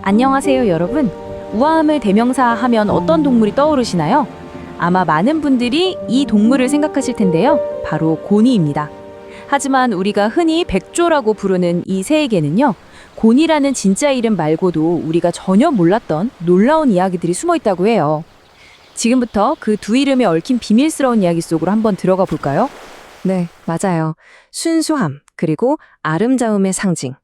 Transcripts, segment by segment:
안녕하세요, 여러분. 우아함을 대명사하면 어떤 동물이 떠오르시나요? 아마 많은 분들이 이 동물을 생각하실 텐데요. 바로 고니입니다. 하지만 우리가 흔히 백조라고 부르는 이 새에게는요, 고니라는 진짜 이름 말고도 우리가 전혀 몰랐던 놀라운 이야기들이 숨어 있다고 해요. 지금부터 그 두 이름에 얽힌 비밀스러운 이야기 속으로 한번 들어가 볼까요? 네, 맞아요. 순수함, 그리고 아름다움의 상징.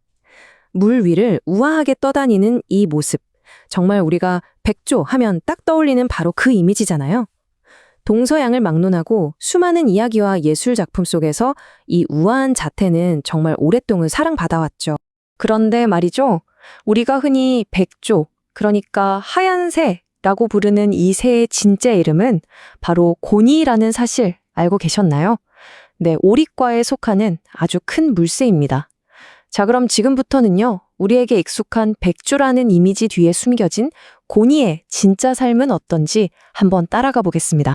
물 위를 우아하게 떠다니는 이 모습. 정말 우리가 백조 하면 딱 떠올리는 바로 그 이미지잖아요. 동서양을 막론하고 수많은 이야기와 예술 작품 속에서 이 우아한 자태는 정말 오랫동안 사랑받아왔죠. 그런데 말이죠. 우리가 흔히 백조, 그러니까 하얀 새라고 부르는 이 새의 진짜 이름은 바로 고니라는 사실 알고 계셨나요? 네, 오리과에 속하는 아주 큰 물새입니다. 자, 그럼 지금부터는요, 우리에게 익숙한 백조라는 이미지 뒤에 숨겨진 고니의 진짜 삶은 어떤지 한번 따라가 보겠습니다.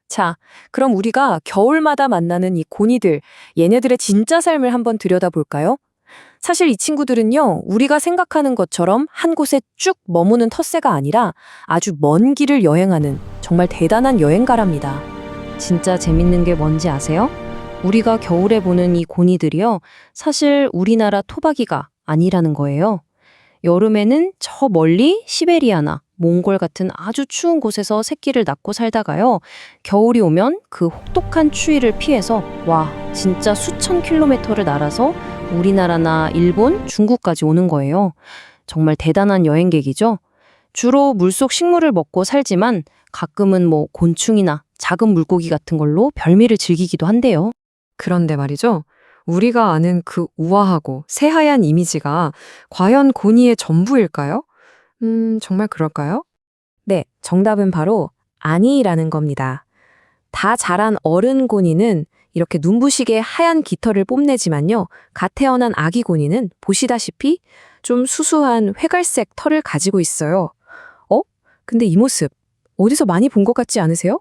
자, 그럼 우리가 겨울마다 만나는 이 고니들, 얘네들의 진짜 삶을 한번 들여다볼까요? 사실 이 친구들은요, 우리가 생각하는 것처럼 한 곳에 쭉 머무는 텃새가 아니라 아주 먼 길을 여행하는 정말 대단한 여행가랍니다. 진짜 재밌는 게 뭔지 아세요? 우리가 겨울에 보는 이 고니들이요, 사실 우리나라 토박이가 아니라는 거예요. 여름에는 저 멀리 시베리아나 몽골 같은 아주 추운 곳에서 새끼를 낳고 살다가요, 겨울이 오면 그 혹독한 추위를 피해서 진짜 수천 킬로미터를 날아서 우리나라나 일본, 중국까지 오는 거예요. 정말 대단한 여행객이죠. 주로 물속 식물을 먹고 살지만 가끔은 곤충이나 작은 물고기 같은 걸로 별미를 즐기기도 한대요. 그런데 말이죠. 우리가 아는 그 우아하고 새하얀 이미지가 과연 고니의 전부일까요? 정말 그럴까요? 네, 정답은 바로 아니라는 겁니다. 다 자란 어른 고니는 이렇게 눈부시게 하얀 깃털을 뽐내지만요. 갓 태어난 아기 고니는 보시다시피 좀 수수한 회갈색 털을 가지고 있어요. 근데 이 모습 어디서 많이 본 것 같지 않으세요?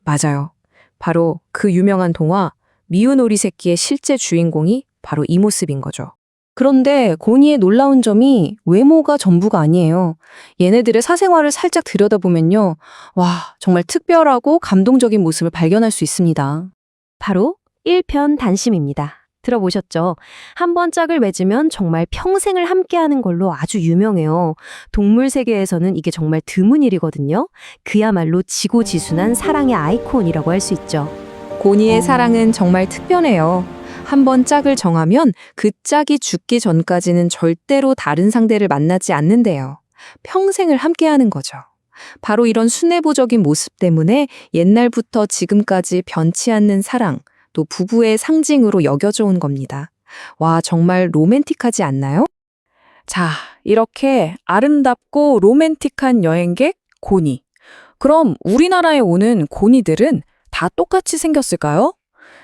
맞아요. 바로 그 유명한 동화 미운 오리 새끼의 실제 주인공이 바로 이 모습인 거죠. 그런데 고니의 놀라운 점이 외모가 전부가 아니에요. 얘네들의 사생활을 살짝 들여다보면요. 정말 특별하고 감동적인 모습을 발견할 수 있습니다. 바로 일편단심입니다. 들어보셨죠? 한 번 짝을 맺으면 정말 평생을 함께하는 걸로 아주 유명해요. 동물 세계에서는 이게 정말 드문 일이거든요. 그야말로 지고지순한 사랑의 아이콘이라고 할 수 있죠. 고니의 사랑은 정말 특별해요. 한 번 짝을 정하면 그 짝이 죽기 전까지는 절대로 다른 상대를 만나지 않는데요. 평생을 함께하는 거죠. 바로 이런 순애보적인 모습 때문에 옛날부터 지금까지 변치 않는 사랑, 또 부부의 상징으로 여겨져 온 겁니다. 정말 로맨틱하지 않나요? 자, 이렇게 아름답고 로맨틱한 여행객 고니. 그럼 우리나라에 오는 고니들은 다 똑같이 생겼을까요?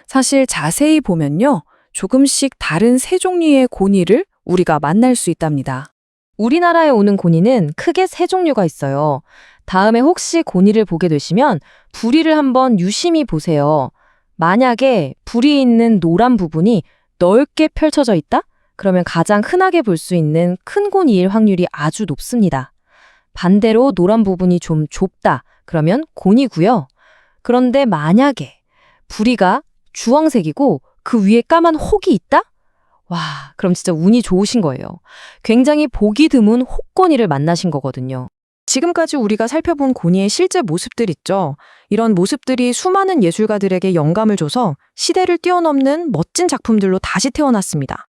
사실 자세히 보면요, 조금씩 다른 세 종류의 고니를 우리가 만날 수 있답니다. 우리나라에 오는 고니는 크게 세 종류가 있어요. 다음에 혹시 고니를 보게 되시면 부리를 한번 유심히 보세요. 만약에 부리에 있는 노란 부분이 넓게 펼쳐져 있다? 그러면 가장 흔하게 볼 수 있는 큰 고니일 확률이 아주 높습니다. 반대로 노란 부분이 좀 좁다. 그러면 고니고요. 그런데 만약에 부리가 주황색이고 그 위에 까만 혹이 있다? 그럼 진짜 운이 좋으신 거예요. 굉장히 보기 드문 혹고니를 만나신 거거든요. 지금까지 우리가 살펴본 고니의 실제 모습들 있죠. 이런 모습들이 수많은 예술가들에게 영감을 줘서 시대를 뛰어넘는 멋진 작품들로 다시 태어났습니다.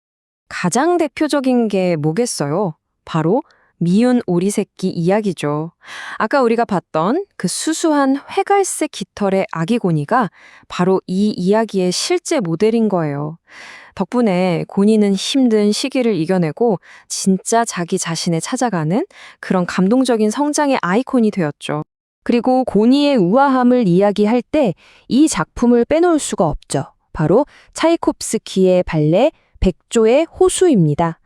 가장 대표적인 게 뭐겠어요? 바로 미운 오리 새끼 이야기죠. 아까 우리가 봤던 그 수수한 회갈색 깃털의 아기 고니가 바로 이 이야기의 실제 모델인 거예요. 덕분에 고니는 힘든 시기를 이겨내고 진짜 자기 자신에 찾아가는 그런 감동적인 성장의 아이콘이 되었죠. 그리고 고니의 우아함을 이야기할 때 이 작품을 빼놓을 수가 없죠. 바로 차이콥스키의 발레 백조의 호수입니다.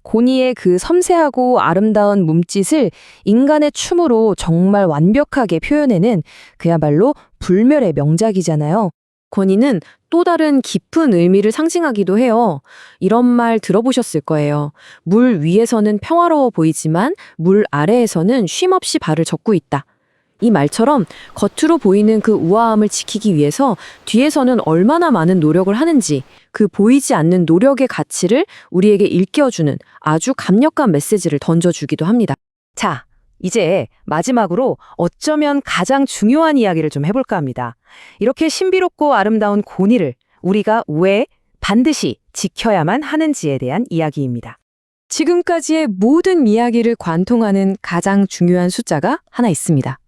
고니의 그 섬세하고 아름다운 몸짓을 인간의 춤으로 정말 완벽하게 표현해낸 그야말로 불멸의 명작이잖아요. 권위는 또 다른 깊은 의미를 상징하기도 해요. 이런 말 들어보셨을 거예요. 물 위에서는 평화로워 보이지만 물 아래에서는 쉼없이 발을 젓고 있다. 이 말처럼 겉으로 보이는 그 우아함을 지키기 위해서 뒤에서는 얼마나 많은 노력을 하는지 그 보이지 않는 노력의 가치를 우리에게 일깨워주는 아주 강력한 메시지를 던져주기도 합니다. 자, 이제 마지막으로 어쩌면 가장 중요한 이야기를 좀 해볼까 합니다. 이렇게 신비롭고 아름다운 고니를 우리가 왜 반드시 지켜야만 하는지에 대한 이야기입니다. 지금까지의 모든 이야기를 관통하는 가장 중요한 숫자가 하나 있습니다.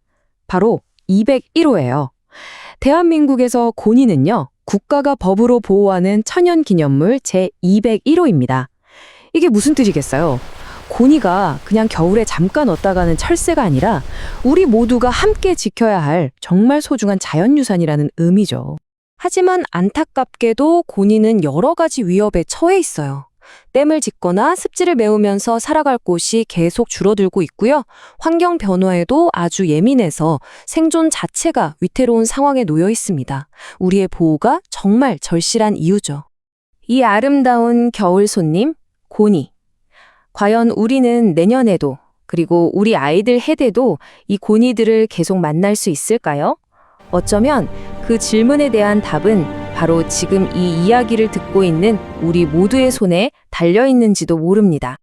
바로 201호예요. 대한민국에서 고니는요, 국가가 법으로 보호하는 천연기념물 제201호입니다. 이게 무슨 뜻이겠어요? 고니가 그냥 겨울에 잠깐 왔다 가는 철새가 아니라 우리 모두가 함께 지켜야 할 정말 소중한 자연유산이라는 의미죠. 하지만 안타깝게도 고니는 여러 가지 위협에 처해 있어요. 댐을 짓거나 습지를 메우면서 살아갈 곳이 계속 줄어들고 있고요. 환경 변화에도 아주 예민해서 생존 자체가 위태로운 상황에 놓여 있습니다. 우리의 보호가 정말 절실한 이유죠. 이 아름다운 겨울 손님, 고니. 과연 우리는 내년에도 그리고 우리 아이들 해대도 이 고니들을 계속 만날 수 있을까요? 어쩌면 그 질문에 대한 답은 바로 지금 이 이야기를 듣고 있는 우리 모두의 손에 달려 있는지도 모릅니다.